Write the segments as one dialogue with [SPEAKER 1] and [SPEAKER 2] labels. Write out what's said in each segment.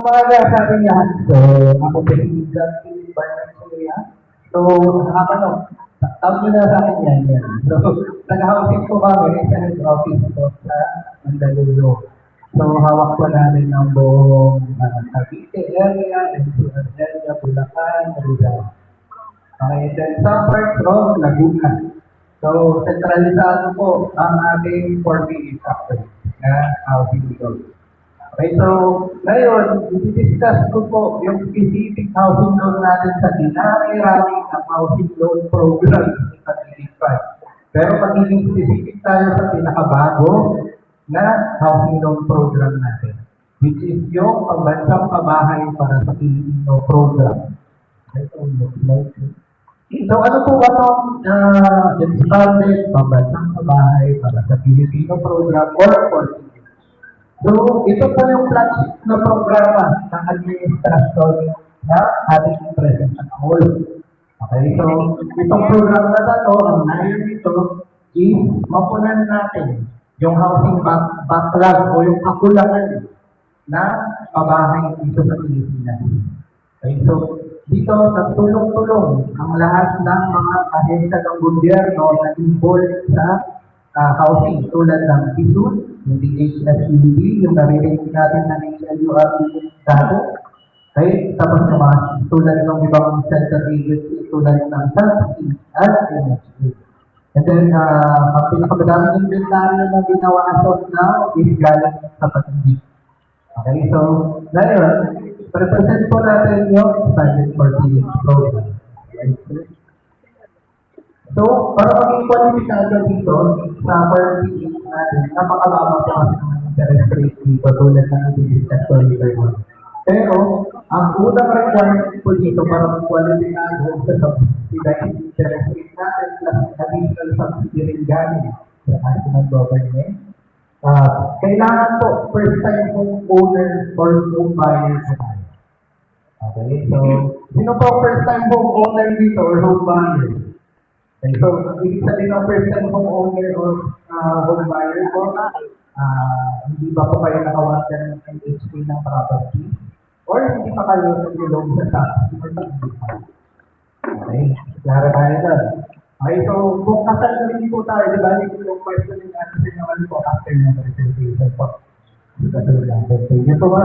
[SPEAKER 1] Umaga sa ating lahat. So, ako po si Justin Barnett Soria. So, nakapano, tawag nyo na sa akin yan. So, nag-housing po kami sa head office ko sa Mandaluyong. So, hawak po namin ng buong Cavite area, NCR area, Bulacan, Rizal. Okay, then some parts of Laguna. So, sentralisado po ang ating 48 factory na housing loan. Okay, so ngayon, i-discuss ko po yung specific housing loan natin sa dinami-rami ng housing loan program ng Pag-ibig. Pero magiging specific tayo sa pinakabago na housing loan program natin, which is yung pambansang pabahay para sa Pilipino program. So ano po ba itong installment pambansang pabahay para sa Pilipino program or for So, ito po yung flagship na programa ng administrasyon na ating present at all. Okay, so itong program na ito, ang nayon nito is mapunan natin yung housing backlog o yung kakulangan na pabahay dito sa Pilipinas. Okay, so dito nagtulong-tulong ang lahat ng mga ahensya ng gobyerno na involved sa housing tulad ng PISUN, yung DHSUD, yung naririnig natin ng HLURD dati. Okay, tapos yung mga tulad ng ibang center agency tulad ng SANSI at NHA. And then, ang pinakamadaming inventaryo na ginawa as of now is galing sa Pag-ibig. Okay, so, ngayon, represent po natin yung Expanded Fertility Program. Okay. So, para maging kwalipikado dito sa fertility natin, napakababa po kasi ng interest rate dito tulad ng i-discuss ko later. Pero, ang unang requirement po dito para maging kwalipikado sa subsidized interest rate natin plus additional subsidy rin galing sa national government, kailangan po first time home owner or home buyer po tayo. Okay, so, sino po first time home owner dito or home buyer? Okay, so, ibig sabihin ng first time home owner or home buyer po, hindi ba po kayo nakawasan ng NHA ng property? Or hindi pa kayo nag-loan sa tax? Okay, klaro tayo doon. Okay, so kung kasal na rin po tayo, di ba, yung question yung answer nyo ano po after ng presentation po. Ito po ba?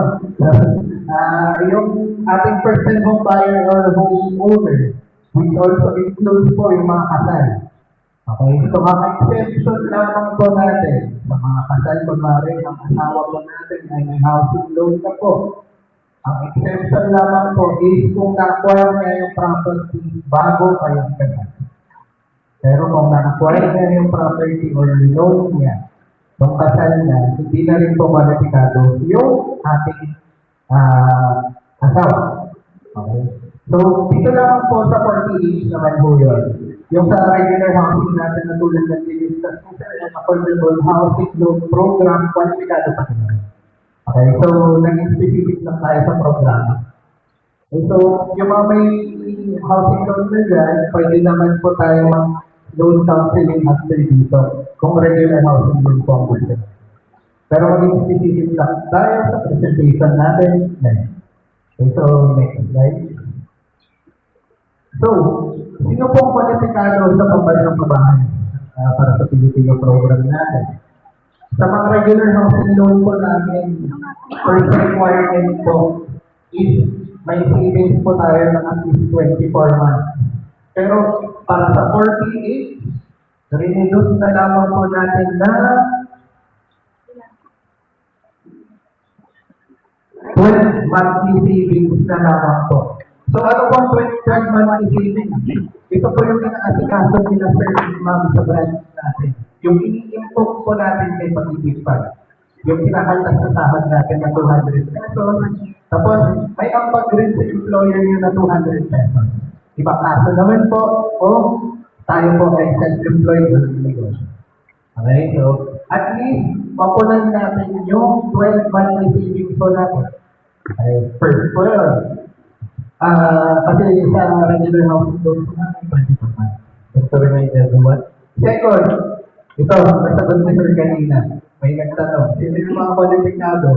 [SPEAKER 1] Yung ating first time home buyer or home owner, which also includes po yung mga kasal. Okay, so ang exception lamang po natin sa mga kasal, kunwari, ang asawa po natin ay may housing loan na po. Ang exception lamang po is kung na-acquire niya yung property bago kayong kasal. Pero kung na-acquire niya yung property or loan niya, kung kasal niya, hindi na rin po kwalipikado yung ating asawa. Okay. So, dito naman po sa 48 naman po yun. Yung sa regular housing natin na tulad ng diniscuss po sa affordable housing loan program, kwalipikado pa naman. Okay, so naging specific lang tayo sa programa. Okay, so yung mga may housing loan na dyan, pwede naman po tayo mag-loan counseling after dito kung regular housing loan po ang gusto. Pero maging specific lang tayo sa presentation natin. Okay, so next slide. So, sino pong kwalipikado sa pambansang pabahay para sa Pilipino program natin? Sa mga regular housing loan po namin, first requirement po is may savings po tayo ng at least 24 months. Pero para sa 48, reneduce na lamang po natin na 12 monthly savings na lamang po. So ano pong 12 monthly savings? Ito po yung inaasikaso nila Sir Ma'am sa branch natin. Yung ini-input po natin kay Pag-ibig. Yung kinakaltas sa sahod natin na 200 pesos. Tapos, may ang pag-rin sa employer nyo na 200 pesos. Ibang kaso naman po, o tayo po ay self-employed na negosyo. Okay, so, at least, mapunan natin yung 12 monthly savings po natin. Okay, first po yun. Kasi sa regular housing loan po natin, 20 months. Ito rin ay everyone. Second, ito, nasagot ni Sir kanina. May nagtanong, sino yung mga kwalipikado